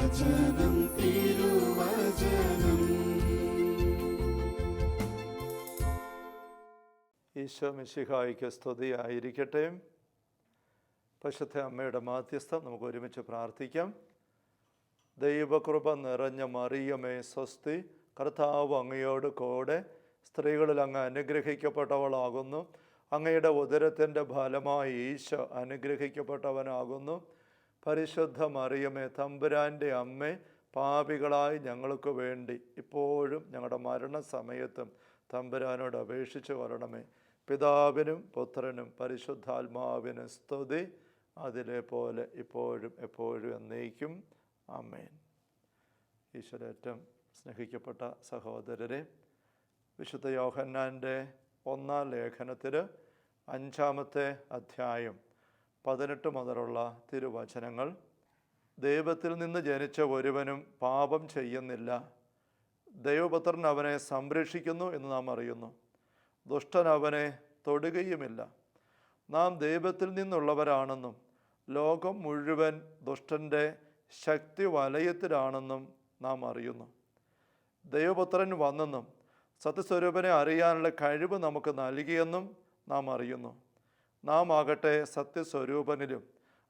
തിരുവചനം തിരുവചനം. ഈശോ മിശിഹായ്ക്ക് സ്തുതിയായിരിക്കട്ടെ. പരിശുദ്ധ അമ്മയുടെ മാധ്യസ്ഥം നമുക്ക് ഒരുമിച്ച് പ്രാർത്ഥിക്കാം. ദൈവകൃപ നിറഞ്ഞ മറിയമേ സ്വസ്തി, കർത്താവ് അങ്ങയോട് കൂടെ സ്ത്രീകളിൽ അങ്ങ് അനുഗ്രഹിക്കപ്പെട്ടവളാകുന്നു. അങ്ങയുടെ ഉദരത്തിൻ്റെ ഫലമായി ഈശോ അനുഗ്രഹിക്കപ്പെട്ടവനാകുന്നു. പരിശുദ്ധ മറിയമേ തമ്പുരാൻ്റെ അമ്മേ, പാപികളായി ഞങ്ങൾക്ക് വേണ്ടി ഇപ്പോഴും ഞങ്ങളുടെ മരണസമയത്തും തമ്പുരാനോട് അപേക്ഷിച്ച് കൊള്ളണമേ. പിതാവിനും പുത്രനും പരിശുദ്ധാത്മാവിനും സ്തുതി, അതിലെ പോലെ ഇപ്പോഴും എപ്പോഴും എന്നേക്കും. ആമേൻ. ഈശ്വരേറ്റം സ്നേഹിക്കപ്പെട്ട സഹോദരരെ, വിശുദ്ധ യോഹന്നാൻ്റെ 1-ാം ലേഖനത്തിൽ 5-ാമത്തെ അധ്യായം 18 മുതലുള്ള തിരുവചനങ്ങൾ. ദൈവത്തിൽ നിന്ന് ജനിച്ച ഒരുവനും പാപം ചെയ്യുന്നില്ല, ദൈവപുത്രൻ അവനെ സംരക്ഷിക്കുന്നു എന്ന് നാം അറിയുന്നു. ദുഷ്ടൻ അവനെ തൊടുകയുമില്ല. നാം ദൈവത്തിൽ നിന്നുള്ളവരാണെന്നും ലോകം മുഴുവൻ ദുഷ്ടൻ്റെ ശക്തി വലയത്തിലാണെന്നും നാം അറിയുന്നു. ദൈവപുത്രൻ വന്നെന്നും സത്യസ്വരൂപനെ അറിയാനുള്ള കഴിവ് നമുക്ക് നൽകിയെന്നും നാം അറിയുന്നു. നാം ആകട്ടെ സത്യസ്വരൂപനിലും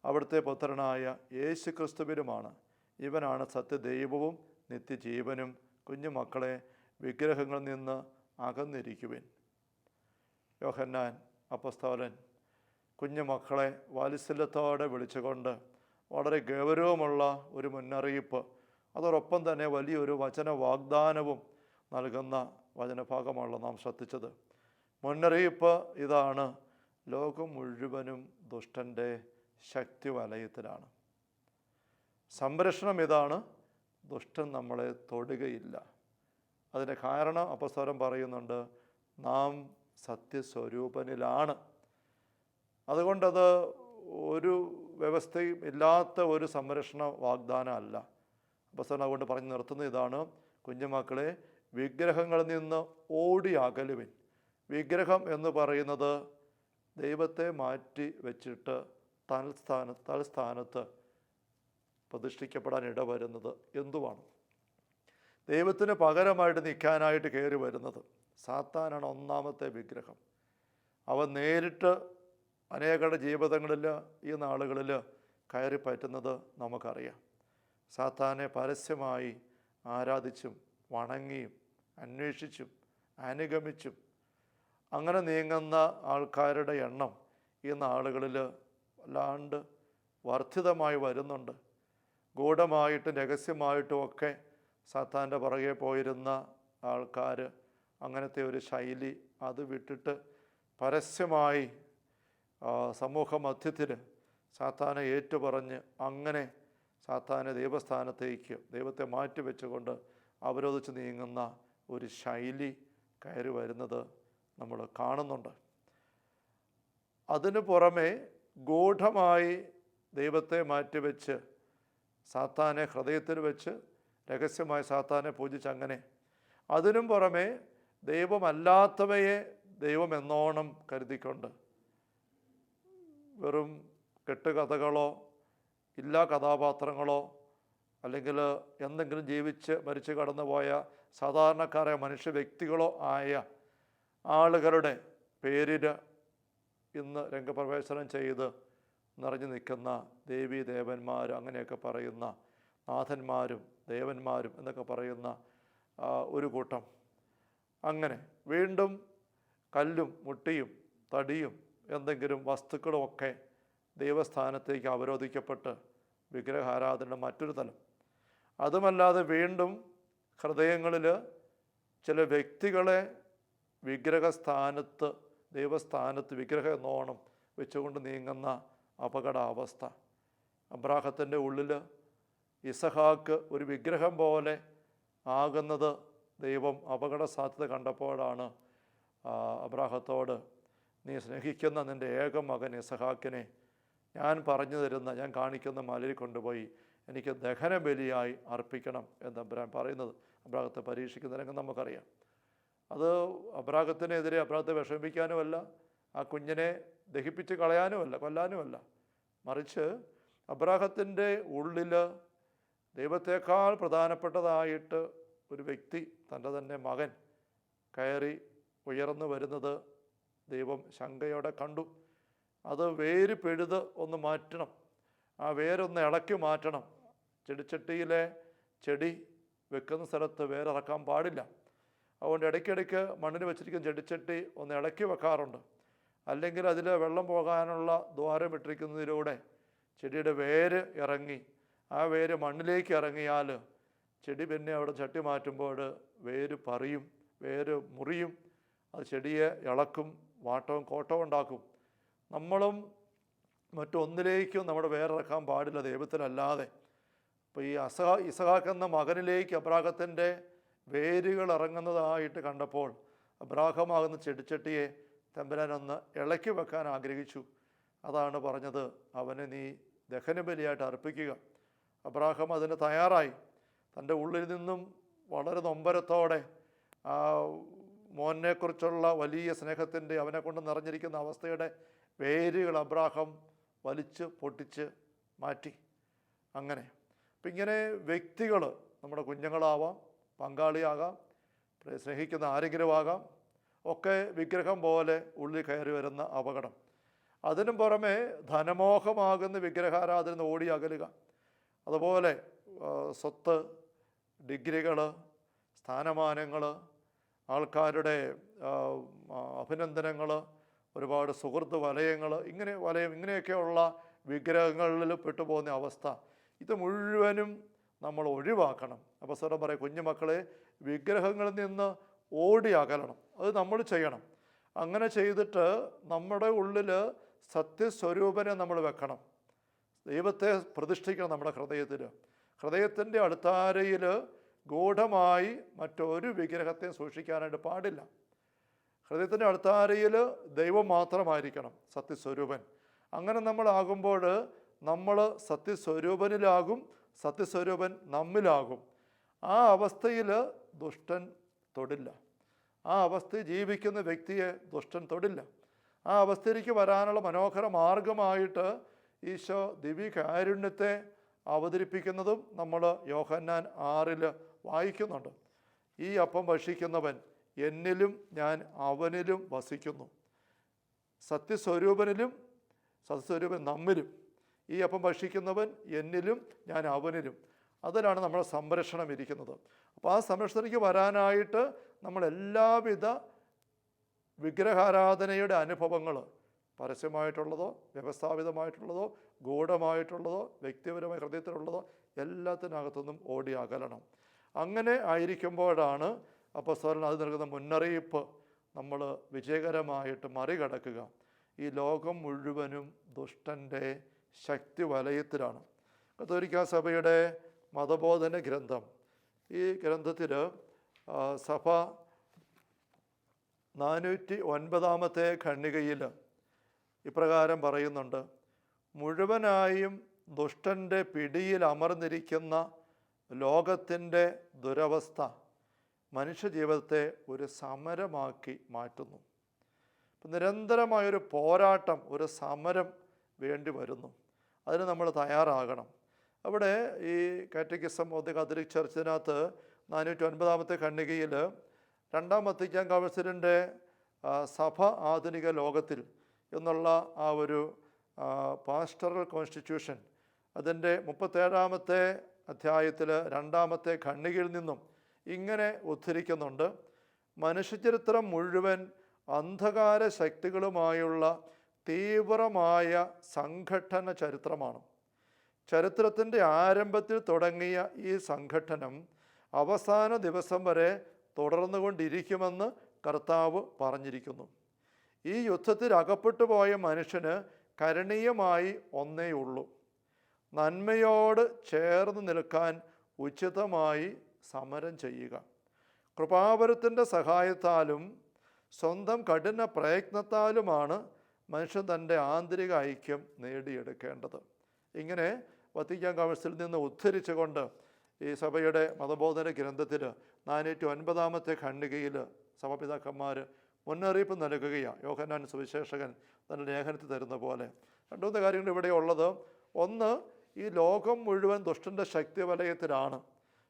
അവിടുത്തെ പുത്രനായ യേശു ക്രിസ്തുവിലുമാണ്. ഇവനാണ് സത്യദൈവവും നിത്യജീവനും. കുഞ്ഞുമക്കളെ, വിഗ്രഹങ്ങളിൽ നിന്ന് അകന്നിരിക്കുവിൻ. യോഹന്നാൻ അപ്പോസ്തലൻ കുഞ്ഞുമക്കളെ വാത്സല്യത്തോടെ വിളിച്ചുകൊണ്ട് വളരെ ഗൗരവമുള്ള ഒരു മുന്നറിയിപ്പ്, അതോടൊപ്പം തന്നെ വലിയൊരു വചന വാഗ്ദാനവും നൽകുന്ന വചനഭാഗമാണല്ലോ നാം ശ്രദ്ധിച്ചത്. മുന്നറിയിപ്പ് ഇതാണ്: ലോകം മുഴുവനും ദുഷ്ടൻ്റെ ശക്തി വലയത്തിലാണ്. സംരക്ഷണം ഇതാണ്: ദുഷ്ടൻ നമ്മളെ തൊടുകയില്ല. അതിൻ്റെ കാരണം അപ്പോസ്തലൻ പറയുന്നുണ്ട്, നാം സത്യസ്വരൂപനിലാണ്. അതുകൊണ്ടത് ഒരു വ്യവസ്ഥയും ഇല്ലാത്ത ഒരു സംരക്ഷണ വാഗ്ദാനം അല്ല. അപ്പോസ്തലൻ അതുകൊണ്ട് പറഞ്ഞു നിർത്തുന്നത് ഇതാണ്: കുഞ്ഞുമക്കളെ, വിഗ്രഹങ്ങളിൽ നിന്ന് ഓടി അകലുവിൻ. വിഗ്രഹം എന്ന് പറയുന്നത് ദൈവത്തെ മാറ്റി വെച്ചിട്ട് തൽസ്ഥാനത്ത് പ്രതിഷ്ഠിക്കപ്പെടാൻ ഇടവരുന്നത് എന്തുവാണ്? ദൈവത്തിന് പകരമായിട്ട് നിൽക്കാനായിട്ട് കയറി വരുന്നത് സാത്താനാണ് ഒന്നാമത്തെ വിഗ്രഹം. അവൻ നേരിട്ട് അനേകരുടെ ജീവിതങ്ങളിൽ ഈ നാളുകളിൽ കയറി പറ്റുന്നത് നമുക്കറിയാം. സാത്താനെ പരസ്യമായി ആരാധിച്ചും വണങ്ങിയും അന്വേഷിച്ചും അനുഗമിച്ചും അങ്ങനെ നീങ്ങുന്ന ആൾക്കാരുടെ എണ്ണം ഈ നാളുകളിൽ വല്ലാണ്ട് വർദ്ധിതമായി വരുന്നുണ്ട്. ഗൂഢമായിട്ടും രഹസ്യമായിട്ടും ഒക്കെ സാത്താൻ്റെ പുറകെ പോയിരുന്ന ആൾക്കാർ അങ്ങനത്തെ ഒരു ശൈലി അത് വിട്ടിട്ട് പരസ്യമായി സമൂഹ മധ്യത്തിൽ സാത്താനെ ഏറ്റുപറഞ്ഞ് അങ്ങനെ സാത്താനെ ദൈവസ്ഥാനത്തേക്ക് ദൈവത്തെ മാറ്റി വെച്ചുകൊണ്ട് അവരോധിച്ച് നീങ്ങുന്ന ഒരു ശൈലി കയറി വരുന്നത് നമ്മൾ കാണുന്നുണ്ട്. അതിനു പുറമെ ഗൂഢമായി ദൈവത്തെ മാറ്റിവെച്ച് സാത്താനെ ഹൃദയത്തിൽ വെച്ച് രഹസ്യമായി സാത്താനെ പൂജിച്ച് അങ്ങനെ, അതിനും പുറമെ ദൈവമല്ലാത്തവയെ ദൈവം എന്നോണം കരുതിക്കൊണ്ട് വെറും കെട്ടുകഥകളോ ഇല്ലാ കഥാപാത്രങ്ങളോ അല്ലെങ്കിൽ എന്തെങ്കിലും ജീവിച്ച് മരിച്ചു കടന്നു പോയ സാധാരണക്കാരായ മനുഷ്യ വ്യക്തികളോ ആയ ആളുകളുടെ പേരിൽ ഇന്ന് രംഗപ്രവേശനം ചെയ്ത് നിറഞ്ഞു നിൽക്കുന്ന ദേവീ ദേവന്മാർ, അങ്ങനെയൊക്കെ പറയുന്ന നാഥന്മാരും ദേവന്മാരും എന്നൊക്കെ പറയുന്ന ഒരു കൂട്ടം, അങ്ങനെ വീണ്ടും കല്ലും മുട്ടിയും തടിയും എന്തെങ്കിലും വസ്തുക്കളുമൊക്കെ ദൈവസ്ഥാനത്തേക്ക് അവരോധിക്കപ്പെട്ട് വിഗ്രഹാരാധനയുടെ മറ്റൊരു തലം. അതുമല്ലാതെ വീണ്ടും ഹൃദയങ്ങളിൽ ചില വ്യക്തികളെ വിഗ്രഹസ്ഥാനത്ത് ദൈവസ്ഥാനത്ത് വിഗ്രഹം എന്നോണം വെച്ചുകൊണ്ട് നീങ്ങുന്ന അപകടാവസ്ഥ. അബ്രാഹത്തിൻ്റെ ഉള്ളിൽ ഇസഹാക്ക് ഒരു വിഗ്രഹം പോലെ ആകുന്നത് ദൈവം അപകട സാധ്യത കണ്ടപ്പോഴാണ് അബ്രാഹത്തോട്, നീ സ്നേഹിക്കുന്ന നിൻ്റെ ഏക മകൻ ഇസഹാക്കിനെ ഞാൻ പറഞ്ഞു തരുന്ന, ഞാൻ കാണിക്കുന്ന മലയിൽ കൊണ്ടുപോയി എനിക്ക് ദഹനബലിയായി അർപ്പിക്കണം എന്ന് അബ്രാഹം പറയുന്നത്. അബ്രാഹത്തെ പരീക്ഷിക്കുന്ന രംഗം നമുക്കറിയാം. അത് അബ്രാഹത്തിനെതിരെ അബ്രാഹത്തെ വിഷമിപ്പിക്കാനുമല്ല, ആ കുഞ്ഞിനെ ദഹിപ്പിച്ച് കളയാനുമല്ല, കൊല്ലാനുമല്ല, മറിച്ച് അബ്രാഹത്തിൻ്റെ ഉള്ളിൽ ദൈവത്തേക്കാൾ പ്രധാനപ്പെട്ടതായിട്ട് ഒരു വ്യക്തി, തൻ്റെ തന്നെ മകൻ കയറി ഉയർന്നു വരുന്നത് ദൈവം ശങ്കയോടെ കണ്ടു. അത് വേര് പിഴുത് ഒന്ന് മാറ്റണം, ആ വേരൊന്ന് ഇളക്കി മാറ്റണം. ചെടിച്ചട്ടിയിലെ ചെടി വെക്കുന്ന സ്ഥലത്ത് വേരിറക്കാൻ പാടില്ല. അതുകൊണ്ട് ഇടയ്ക്കിടയ്ക്ക് മണ്ണിൽ വെച്ചിരിക്കുന്ന ചെടിച്ചട്ടി ഒന്ന് ഇളക്കി വെക്കാറുണ്ട്. അല്ലെങ്കിൽ അതിൽ വെള്ളം പോകാനുള്ള ദ്വാരം ഇട്ടിരിക്കുന്നതിലൂടെ ചെടിയുടെ വേര് ഇറങ്ങി ആ വേര് മണ്ണിലേക്ക് ഇറങ്ങിയാൽ ചെടി പിന്നെ അവിടെ ചട്ടി മാറ്റുമ്പോൾ വേര് പറിയും, വേര് മുറിയും, അത് ചെടിയെ ഇളക്കും, വാട്ടവും കോട്ടവും ഉണ്ടാക്കും. നമ്മളും മറ്റൊന്നിലേക്കും നമ്മുടെ വേരിറക്കാൻ പാടില്ല ദൈവത്തിലല്ലാതെ. അപ്പോൾ ഈ ഇസഹാക്ക് എന്ന മകനിലേക്ക് അബ്രാഹത്തിൻ്റെ വേരുകൾ ഇറങ്ങുന്നതായിട്ട് കണ്ടപ്പോൾ അബ്രാഹമാകുന്ന ചെടിച്ചട്ടിയെ തമ്പുരാനൊന്ന് ഇളക്കി വെക്കാൻ ആഗ്രഹിച്ചു. അതാണ് പറഞ്ഞത്, അവനെ നീ ദഹനബലിയായിട്ട് അർപ്പിക്കുക. അബ്രാഹം അതിന് തയ്യാറായി. തൻ്റെ ഉള്ളിൽ നിന്നും വളരെ നൊമ്പരത്തോടെ ആ മോനെക്കുറിച്ചുള്ള വലിയ സ്നേഹത്തിൻ്റെ അവനെ കൊണ്ട് നിറഞ്ഞിരിക്കുന്ന അവസ്ഥയുടെ വേരുകൾ അബ്രാഹം വലിച്ച് പൊട്ടിച്ച് മാറ്റി. അങ്ങനെ അപ്പം ഇങ്ങനെ വ്യക്തികൾ, നമ്മുടെ കുഞ്ഞുങ്ങളാവാം, പങ്കാളിയാകാം, സ്നേഹിക്കുന്ന ആരെങ്കിലും ആകാം, ഒക്കെ വിഗ്രഹം പോലെ ഉള്ളിൽ കയറി വരുന്ന അപകടം. അതിനും പുറമെ ധനമോഹമാകുന്ന വിഗ്രഹാരാധന ഓടി അകലുക. അതുപോലെ സ്വത്ത്, ഡിഗ്രികൾ, സ്ഥാനമാനങ്ങൾ, ആൾക്കാരുടെ അഭിനന്ദനങ്ങൾ, ഒരുപാട് സുഹൃത്ത് വലയങ്ങൾ, ഇങ്ങനെയൊക്കെയുള്ള വിഗ്രഹങ്ങളിൽ പെട്ടുപോകുന്ന അവസ്ഥ, ഇത് മുഴുവനും നമ്മൾ ഒഴിവാക്കണം. അപ്പോസ്തലൻ പറയും, കുഞ്ഞുമക്കളെ വിഗ്രഹങ്ങളിൽ നിന്ന് ഓടി അകലണം. അത് നമ്മൾ ചെയ്യണം. അങ്ങനെ ചെയ്തിട്ട് നമ്മുടെ ഉള്ളിൽ സത്യസ്വരൂപനെ നമ്മൾ വെക്കണം. ദൈവത്തെ പ്രതിഷ്ഠിക്കണം നമ്മുടെ ഹൃദയത്തിൽ. ഹൃദയത്തിൻ്റെ അൾത്താരയിൽ ഗൂഢമായി മറ്റൊരു വിഗ്രഹത്തെ സൂക്ഷിക്കാനായിട്ട് പാടില്ല. ഹൃദയത്തിൻ്റെ അൾത്താരയിൽ ദൈവം മാത്രമായിരിക്കണം സത്യസ്വരൂപൻ. അങ്ങനെ നമ്മളാകുമ്പോൾ നമ്മൾ സത്യസ്വരൂപനിലാകും, സത്യസ്വരൂപൻ നമ്മിലാകും. ആ അവസ്ഥയിൽ ദുഷ്ടൻ തൊടില്ല. ആ അവസ്ഥയിൽ ജീവിക്കുന്ന വ്യക്തിയെ ദുഷ്ടൻ തൊടില്ല. ആ അവസ്ഥയിലേക്ക് വരാനുള്ള മനോഹര മാർഗമായിട്ട് ഈശോ ദിവ്യകാരുണ്യത്തെ അവതരിപ്പിക്കുന്നതും നമ്മൾ യോഹന്നാൻ 6 വായിക്കുന്നുണ്ട്. ഈ അപ്പം ഭക്ഷിക്കുന്നവൻ എന്നിലും ഞാൻ അവനിലും വസിക്കുന്നു. സത്യസ്വരൂപനിലും സത്യസ്വരൂപൻ നമ്മിലും. ഈ അപ്പം ഭക്ഷിക്കുന്നവൻ എന്നിലും ഞാൻ അവനിലും. അതിലാണ് നമ്മുടെ സംരക്ഷണം ഇരിക്കുന്നത്. അപ്പോൾ ആ സംരക്ഷണത്തിലേക്ക് വരാനായിട്ട് നമ്മൾ എല്ലാവിധ വിഗ്രഹാരാധനയുടെ അനുഭവങ്ങൾ, പരസ്യമായിട്ടുള്ളതോ വ്യവസ്ഥാപിതമായിട്ടുള്ളതോ ഗൂഢമായിട്ടുള്ളതോ വ്യക്തിപരമായ ഹൃദയത്തിലുള്ളതോ എല്ലാത്തിനകത്തുനിന്നും ഓടി അകലണം. അങ്ങനെ ആയിരിക്കുമ്പോഴാണ് അപ്പോസ്തലൻ അത് നൽകുന്ന മുന്നറിയിപ്പ് നമ്മൾ വിജയകരമായിട്ട് മറികടക്കുക. ഈ ലോകം മുഴുവനും ദുഷ്ടൻ്റെ ശക്തി വലയത്തിലാണ്. കത്തോലിക്കാ സഭയുടെ മതബോധന ഗ്രന്ഥം, ഈ ഗ്രന്ഥത്തിൽ സഭ 409 ഖണ്ഡികയിൽ ഇപ്രകാരം പറയുന്നുണ്ട്: മുഴുവനായും ദുഷ്ടൻ്റെ പിടിയിൽ അമർന്നിരിക്കുന്ന ലോകത്തിൻ്റെ ദുരവസ്ഥ മനുഷ്യജീവിതത്തെ ഒരു സമരമാക്കി മാറ്റുന്നു. നിരന്തരമായൊരു പോരാട്ടം, ഒരു സമരം വേണ്ടി വരുന്നു. അതിന് നമ്മൾ തയ്യാറാകണം. അവിടെ ഈ കാറ്റക്കിസം ഓഫ് ദി കാത്തലിക് ചർച്ചിനകത്ത് 409 ഖണ്ഡികയിൽ 2-ാം വത്തിക്കാൻ കൗൺസിലിൻ്റെ സഭ ആധുനിക ലോകത്തിൽ എന്നുള്ള ആ ഒരു പാസ്റ്ററൽ കോൺസ്റ്റിറ്റ്യൂഷൻ, അതിൻ്റെ 37-ാമത്തെ അധ്യായത്തിൽ 2-ാമത്തെ ഖണ്ഡികയിൽ നിന്നും ഇങ്ങനെ ഉദ്ധരിക്കുന്നുണ്ട്: മനുഷ്യചരിത്രം മുഴുവൻ അന്ധകാര ശക്തികളുമായുള്ള തീവ്രമായ സംഘട്ടന ചരിത്രമാണ്. ചരിത്രത്തിൻ്റെ ആരംഭത്തിൽ തുടങ്ങിയ ഈ സംഘട്ടനം അവസാന ദിവസം വരെ തുടർന്നുകൊണ്ടിരിക്കുമെന്ന് കർത്താവ് പറഞ്ഞിരിക്കുന്നു. ഈ യുദ്ധത്തിൽ അകപ്പെട്ടു പോയ മനുഷ്യന് കരണീയമായി ഒന്നേ ഉള്ളൂ: നന്മയോട് ചേർന്ന് നിൽക്കാൻ ഉചിതമായി സമരം ചെയ്യുക. കൃപാവരത്തിൻ്റെ സഹായത്താലും സ്വന്തം കഠിന പ്രയത്നത്താലുമാണ് മനുഷ്യൻ തൻ്റെ ആന്തരിക ഐക്യം നേടിയെടുക്കേണ്ടത്. ഇങ്ങനെ വത്തിക്കാൻ കൗൺസിലിൽ നിന്ന് ഉദ്ധരിച്ചുകൊണ്ട് ഈ സഭയുടെ മതബോധന ഗ്രന്ഥത്തിൽ 409-ാമത്തെ ഖണ്ഡികയിൽ സഭാപിതാക്കന്മാർ മുന്നറിയിപ്പ് നൽകുകയാണ്. യോഹന്നാൻ സുവിശേഷകൻ തൻ്റെ ലേഖനത്തിൽ തരുന്ന പോലെ 2-3 കാര്യങ്ങൾ ഇവിടെ ഉള്ളത്. ഒന്ന്, ഈ ലോകം മുഴുവൻ ദുഷ്ടൻ്റെ ശക്തി വലയത്തിലാണ്.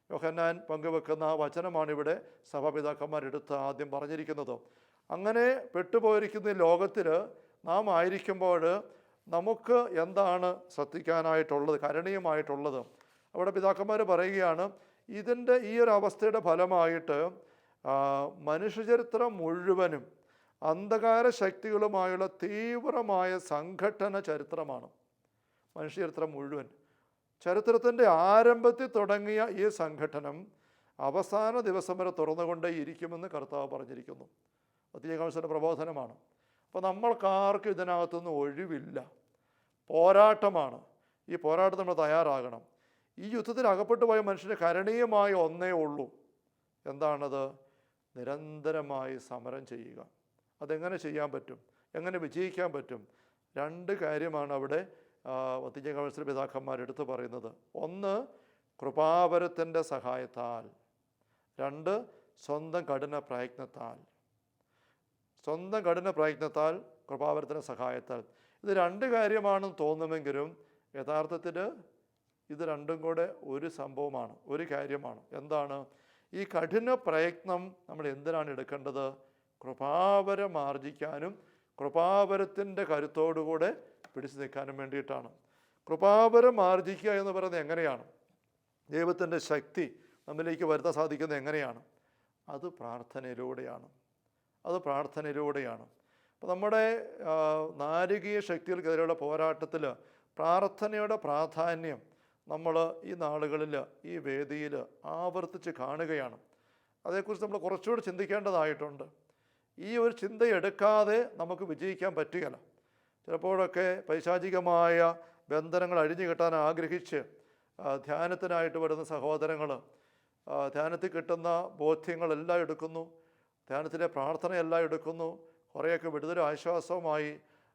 യോഹന്നാൻ പങ്കുവെക്കുന്ന ആ വചനമാണിവിടെ സഭാപിതാക്കന്മാരെടുത്ത് ആദ്യം പറഞ്ഞിരിക്കുന്നത്. അങ്ങനെ പെട്ടുപോയിരിക്കുന്ന ഈ ലോകത്തിൽ നാം ആയിരിക്കുമ്പോൾ നമുക്ക് എന്താണ് ശ്രദ്ധിക്കാനായിട്ടുള്ളത്, കരണീയമായിട്ടുള്ളത്? അവിടെ പിതാക്കന്മാർ പറയുകയാണ്, ഇതിൻ്റെ ഈ ഒരു അവസ്ഥയുടെ ഫലമായിട്ട് മനുഷ്യചരിത്രം മുഴുവനും അന്ധകാര ശക്തികളുമായുള്ള തീവ്രമായ സംഘട്ടന ചരിത്രമാണ്. മനുഷ്യചരിത്രം മുഴുവൻ, ചരിത്രത്തിൻ്റെ ആരംഭത്തിൽ തുടങ്ങിയ ഈ സംഘട്ടനം അവസാന ദിവസം വരെ തുറന്നുകൊണ്ടേ ഇരിക്കുമെന്ന് കർത്താവ് പറഞ്ഞിരിക്കുന്നു. അത്യകാശത്തിൻ്റെ പ്രബോധനമാണ്. അപ്പോൾ നമ്മൾക്കാർക്കും ഇതിനകത്തുനിന്ന് ഒഴിവില്ല. പോരാട്ടമാണ്. ഈ പോരാട്ടം നമ്മൾ തയ്യാറാകണം. ഈ യുദ്ധത്തിൽ അകപ്പെട്ടു പോയ മനുഷ്യന് കരണീയമായ ഒന്നേ ഉള്ളൂ. എന്താണത്? നിരന്തരമായി സമരം ചെയ്യുക. അതെങ്ങനെ ചെയ്യാൻ പറ്റും? എങ്ങനെ വിജയിക്കാൻ പറ്റും? രണ്ട് കാര്യമാണ് അവിടെ വത്തിക്കാൻ പിതാക്കന്മാരെടുത്ത് പറയുന്നത്. ഒന്ന്, കൃപാവരത്തിൻ്റെ സഹായത്താൽ. രണ്ട്, സ്വന്തം കഠിന പ്രയത്നത്താൽ. സ്വന്തം കഠിന പ്രയത്നത്താൽ, കൃപാവരത്തിൻ്റെ സഹായത്താൽ. ഇത് രണ്ട് കാര്യമാണെന്ന് തോന്നുമെങ്കിലും യഥാർത്ഥത്തിൽ ഇത് രണ്ടും കൂടെ ഒരു സംഭവമാണ്, ഒരു കാര്യമാണ്. എന്താണ്? ഈ കഠിന പ്രയത്നം നമ്മൾ എന്തിനാണ് എടുക്കേണ്ടത്? കൃപാവരം ആർജിക്കാനും കൃപാവരത്തിൻ്റെ കരുത്തോടുകൂടെ പിടിച്ചു നിൽക്കാനും വേണ്ടിയിട്ടാണ്. കൃപാവരം ആർജിക്കുക എന്ന് പറയുന്നത് എങ്ങനെയാണ്? ദൈവത്തിൻ്റെ ശക്തി നമ്മിലേക്ക് വരുത്താൻ സാധിക്കുന്നത് എങ്ങനെയാണ്? അത് പ്രാർത്ഥനയിലൂടെയാണ്. അത് പ്രാർത്ഥനയിലൂടെയാണ്. അപ്പോൾ നമ്മുടെ നാരകീയ ശക്തികൾക്കെതിരെയുള്ള പോരാട്ടത്തിൽ പ്രാർത്ഥനയുടെ പ്രാധാന്യം നമ്മൾ ഈ നാളുകളിൽ ഈ വേദിയിൽ ആവർത്തിച്ച് കാണുകയാണ്. അതേക്കുറിച്ച് നമ്മൾ കുറച്ചുകൂടി ചിന്തിക്കേണ്ടതായിട്ടുണ്ട്. ഈ ഒരു ചിന്തയെടുക്കാതെ നമുക്ക് വിജയിക്കാൻ പറ്റുകയില്ല. ചിലപ്പോഴൊക്കെ പൈശാചികമായ ബന്ധനങ്ങൾ അഴിഞ്ഞു കിട്ടാൻ ആഗ്രഹിച്ച് ധ്യാനത്തിനായിട്ട് വരുന്ന സഹോദരങ്ങൾ ധ്യാനത്തിൽ കിട്ടുന്ന ബോധ്യങ്ങളെല്ലാം എടുക്കുന്നു, ധ്യാനത്തിലെ പ്രാർത്ഥനയെല്ലാം എടുക്കുന്നു, കുറേയൊക്കെ വിടുതലും ആശ്വാസവുമായി.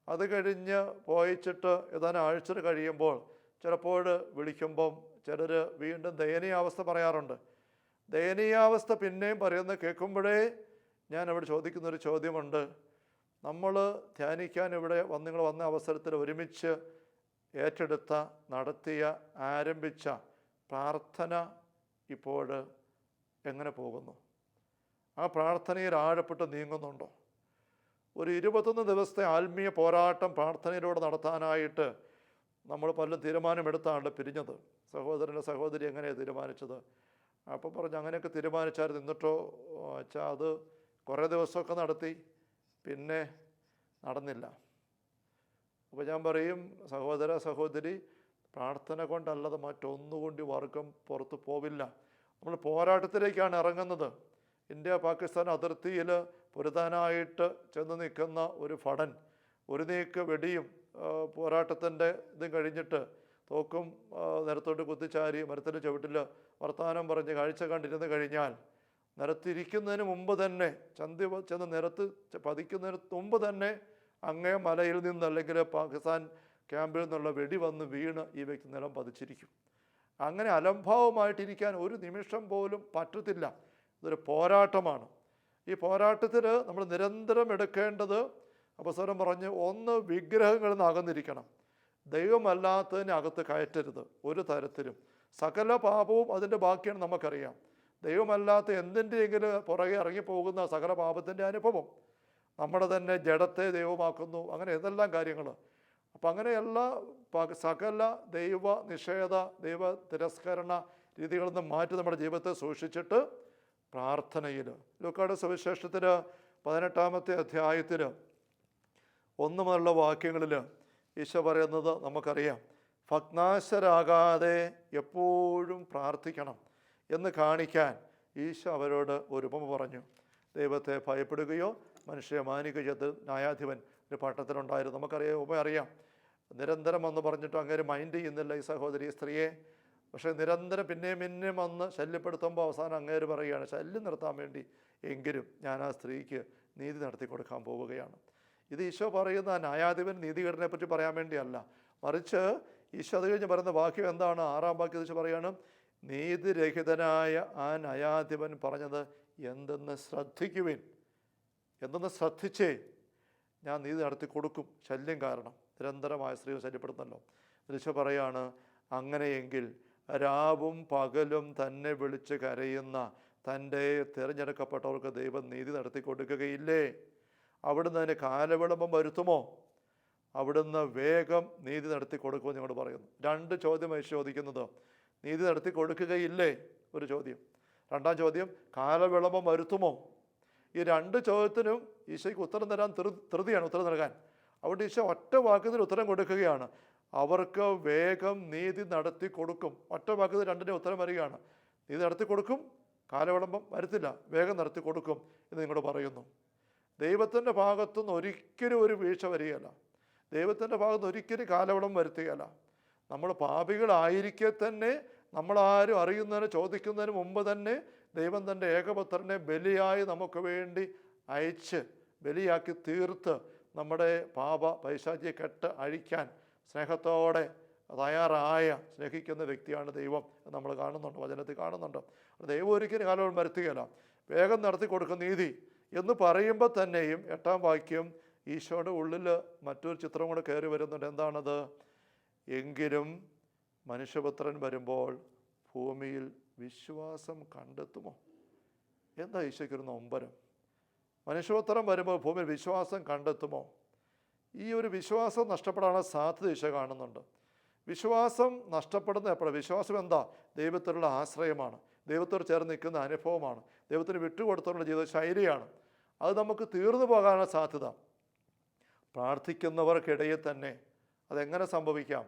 അത് കഴിഞ്ഞ് പോയിച്ചിട്ട് ഏതാനും ആഴ്ചകൾ കഴിയുമ്പോൾ ചിലപ്പോൾ വിളിക്കുമ്പം ചിലർ വീണ്ടും ദയനീയാവസ്ഥ പറയാറുണ്ട്. ദയനീയാവസ്ഥ പിന്നെയും പറയുന്നത് കേൾക്കുമ്പോഴേ ഞാൻ അവിടെ ചോദിക്കുന്നൊരു ചോദ്യമുണ്ട്. നമ്മൾ ധ്യാനിക്കാൻ ഇവിടെ നിങ്ങൾ വന്ന അവസരത്തിൽ ഒരുമിച്ച് ഏറ്റെടുത്ത, നടത്തിയ, ആരംഭിച്ച പ്രാർത്ഥന ഇപ്പോൾ എങ്ങനെ പോകുന്നു? ആ പ്രാർത്ഥനയിൽ ആഴപ്പെട്ട് നീങ്ങുന്നുണ്ടോ? ഒരു 21 ദിവസത്തെ ആത്മീയ പോരാട്ടം പ്രാർത്ഥനയിലൂടെ നടത്താനായിട്ട് നമ്മൾ പലരും തീരുമാനമെടുത്താണ് പിരിഞ്ഞത്. സഹോദരൻ്റെ സഹോദരി എങ്ങനെയാണ് തീരുമാനിച്ചത്? അപ്പം പറഞ്ഞു, അങ്ങനെയൊക്കെ തീരുമാനിച്ചാൽ നിന്നിട്ടോ വെച്ചാൽ അത് കുറേ ദിവസമൊക്കെ നടത്തി, പിന്നെ നടന്നില്ല. അപ്പോൾ ഞാൻ പറയും, സഹോദര സഹോദരി, പ്രാർത്ഥന കൊണ്ടല്ലാതെ മറ്റൊന്നുകൊണ്ട് വർഗം പുറത്ത് പോവില്ല. നമ്മൾ പോരാട്ടത്തിലേക്കാണ് ഇറങ്ങുന്നത്. ഇന്ത്യ പാകിസ്ഥാൻ അതിർത്തിയിൽ പൊരുതാനായിട്ട് ചെന്ന് നിൽക്കുന്ന ഒരു ഭടൻ ഒരു നീക്ക് വെടിയും പോരാട്ടത്തിൻ്റെ ഇതും കഴിഞ്ഞിട്ട് തോക്കും നിരത്തോട്ട് കുത്തിച്ചാരി മരത്തിൻ്റെ ചവിട്ടിൽ വർത്തമാനം പറഞ്ഞ് കാഴ്ച കണ്ടിരുന്ന് കഴിഞ്ഞാൽ നിരത്തിരിക്കുന്നതിന് മുമ്പ് തന്നെ ചെന്ന് നിരത്ത് പതിക്കുന്നതിന് മുമ്പ് തന്നെ അങ്ങേ മലയിൽ നിന്ന് അല്ലെങ്കിൽ പാകിസ്ഥാൻ ക്യാമ്പിൽ നിന്നുള്ള വെടി വന്ന് വീണ് ഈ വ്യക്തി നിലം പതിച്ചിരിക്കും. അങ്ങനെ അലംഭാവമായിട്ടിരിക്കാൻ ഒരു നിമിഷം പോലും പറ്റത്തില്ല. ഇതൊരു പോരാട്ടമാണ്. ഈ പോരാട്ടത്തിൽ നമ്മൾ നിരന്തരം എടുക്കേണ്ടത്, അപ്പസ്വരം പറഞ്ഞ്, ഒന്ന്, വിഗ്രഹങ്ങളിൽ നിന്ന് അകന്നിരിക്കണം. ദൈവമല്ലാത്തതിനെ അകത്ത് കയറ്റരുത് ഒരു തരത്തിലും. സകല പാപവും അതിൻ്റെ ബാക്കിയാണ് നമുക്കറിയാം. ദൈവമല്ലാത്ത എന്തിൻ്റെയെങ്കിലും പുറകെ ഇറങ്ങിപ്പോകുന്ന സകല പാപത്തിൻ്റെ അനുഭവം നമ്മുടെ തന്നെ ജഡത്തെ ദൈവമാക്കുന്നു. അങ്ങനെ ഏതെല്ലാം കാര്യങ്ങൾ. അപ്പം അങ്ങനെയുള്ള സകല ദൈവ നിഷേധ, ദൈവ തിരസ്കരണ രീതികളിൽ നിന്ന് മാറ്റി നമ്മുടെ ജീവിതത്തെ സൂക്ഷിച്ചിട്ട് പ്രാർത്ഥനയിൽ, ലൂക്കായുടെ സുവിശേഷത്തിൽ 18-ാമത്തെ അധ്യായത്തിൽ 1 മുതലുള്ള വാക്യങ്ങളിൽ ഈശോ പറയുന്നത് നമുക്കറിയാം. ഭഗ്നാശരാകാതെ എപ്പോഴും പ്രാർത്ഥിക്കണം എന്ന് കാണിക്കാൻ ഈശോ അവരോട് ഒരു ഉപമ പറഞ്ഞു. ദൈവത്തെ ഭയപ്പെടുകയോ മനുഷ്യരെ മാനിക്കുകയോ ചെയ്ത് ന്യായാധിപൻ ഒരു പട്ടണത്തിലുണ്ടായിരുന്നു. നമുക്കറിയാം, ഉപമ അറിയാം. നിരന്തരം വന്ന് പറഞ്ഞിട്ട് അങ്ങനെ മൈൻഡ് ചെയ്യുന്നില്ല ഈ സഹോദരി സ്ത്രീയെ. പക്ഷേ നിരന്തരം പിന്നെയും വന്ന് ശല്യപ്പെടുത്തുമ്പോൾ അവസാനം അങ്ങേര് പറയുകയാണ്, ശല്യം നിർത്താൻ വേണ്ടി എങ്കിലും ഞാൻ ആ സ്ത്രീക്ക് നീതി നടത്തി കൊടുക്കാൻ പോവുകയാണ്. ഇത് ഈശോ പറയുന്ന ന്യായാധിപൻ നീതികേടിനെ പറ്റി പറയാൻ വേണ്ടിയല്ല, മറിച്ച് ഈശോ അത് കഴിഞ്ഞ് പറയുന്ന വാക്യം എന്താണ്? 6-ാം വാക്യം വെച്ച് പറയുകയാണ്, നീതിരഹിതനായ ആ ന്യായാധിപൻ പറഞ്ഞത് എന്തെന്ന് ശ്രദ്ധിക്കുവിൻ, എന്തെന്ന് ശ്രദ്ധിച്ചേ ഞാൻ നീതി നടത്തി കൊടുക്കും. ശല്യം കാരണം നിരന്തരമായ സ്ത്രീയെ ശല്യപ്പെടുന്നല്ലോ. ഈശോ പറയാണ്, അങ്ങനെയെങ്കിൽ രാവും പകലും തന്നെ വിളിച്ച് കരയുന്ന തൻ്റെ തിരഞ്ഞെടുക്കപ്പെട്ടവർക്ക് ദൈവം നീതി നടത്തി കൊടുക്കുകയില്ലേ? അവിടുന്ന് അതിന് കാലവിളംബം വരുത്തുമോ? അവിടുന്ന് വേഗം നീതി നടത്തി കൊടുക്കുമെന്ന് ഞങ്ങൾ പറയുന്നു. 2 ചോദ്യമായി ചോദിക്കുന്നത്. നീതി നടത്തി കൊടുക്കുകയില്ലേ? ഒരു ചോദ്യം. 2ാം ചോദ്യം, കാലവിളംബം വരുത്തുമോ? ഈ 2 ചോദ്യത്തിനും ഈശോയ്ക്ക് ഉത്തരം തരാൻ ധൃതിയാണ് ഉത്തരം നൽകാൻ. അവിടെ ഈശോ ഒറ്റ വാക്യത്തിൽ ഉത്തരം കൊടുക്കുകയാണ്. അവർക്ക് വേഗം നീതി നടത്തി കൊടുക്കും. ഒറ്റ വാക്യത്തിൽ 2ൻ്റെ ഉത്തരം വരികയാണ്. നീതി നടത്തി കൊടുക്കും, കാലവിളംബം വരുത്തില്ല, വേഗം നടത്തി കൊടുക്കും എന്ന് നിങ്ങളോട് പറയുന്നു. ദൈവത്തിൻ്റെ ഭാഗത്തുനിന്ന് ഒരിക്കലും ഒരു വീഴ്ച വരികയല്ല. ദൈവത്തിൻ്റെ ഭാഗത്ത് ഒരിക്കലും കാലവിളംബം വരുത്തുകയല്ല. നമ്മൾ പാപികളായിരിക്കെ തന്നെ, നമ്മളാരും അറിയുന്നതിന് ചോദിക്കുന്നതിന് മുമ്പ് തന്നെ ദൈവം തൻ്റെ ഏകപുത്രനെ ബലിയായി നമുക്ക് വേണ്ടി അയച്ച് ബലിയാക്കി തീർത്ത് നമ്മുടെ പൈശാചിയെ കെട്ട് അഴിക്കാൻ സ്നേഹത്തോടെ തയ്യാറായ സ്നേഹിക്കുന്ന വ്യക്തിയാണ് ദൈവം എന്ന് നമ്മൾ കാണുന്നുണ്ട്, വചനത്തിൽ കാണുന്നുണ്ട്. ദൈവം ഒരിക്കലും കാലവിളംബം വരുത്തുകയില്ല, വേഗം നടത്തി കൊടുക്കും നീതി എന്ന് പറയുമ്പോൾ തന്നെയും 8ാം വാക്യം ഈശോയുടെ ഉള്ളിൽ മറ്റൊരു ചിത്രം കൂടെ കയറി വരുന്നുണ്ട്. എന്താണത്? എങ്കിലും മനുഷ്യപുത്രൻ വരുമ്പോൾ ഭൂമിയിൽ വിശ്വാസം കണ്ടെത്തുമോ? എന്താ ഈശോയ്ക്കൊരു നൊമ്പരം? മനുഷ്യപുത്രൻ വരുമ്പോൾ ഭൂമിയിൽ വിശ്വാസം കണ്ടെത്തുമോ? ഈ ഒരു വിശ്വാസം നഷ്ടപ്പെടാനുള്ള സാധ്യത ഈശോ കാണുന്നുണ്ട്. വിശ്വാസം നഷ്ടപ്പെടുന്ന എപ്പോഴാണ്? വിശ്വാസം എന്താ? ദൈവത്തിലുള്ള ആശ്രയമാണ്, ദൈവത്തോട് ചേർന്ന് നിൽക്കുന്ന അനുഭവമാണ്, ദൈവത്തിന് വിട്ടുകൊടുത്തുള്ള ജീവിത ശൈലിയാണ്. അത് നമുക്ക് തീർന്നു പോകാനുള്ള സാധ്യത. പ്രാർത്ഥിക്കുന്നവർക്കിടയിൽ തന്നെ അതെങ്ങനെ സംഭവിക്കാം?